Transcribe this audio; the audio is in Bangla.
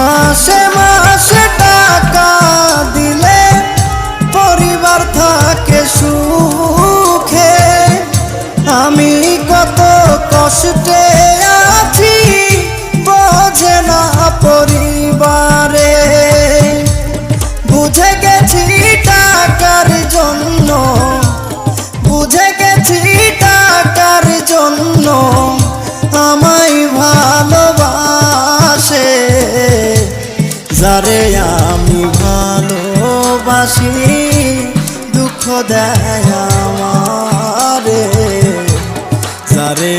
মাসে মাসে টাকা দিলে পরিবার থাকে সুখে। আমি কত কষ্টে আছি বোঝে না পরিবারে। বুঝে গেছি টাকার জন্য, বুঝে গেছি টাকার জন্য আমায় ভালোবাসে। যারে আমি ভালোবাসি দুঃখ দেয় আমারে, যারে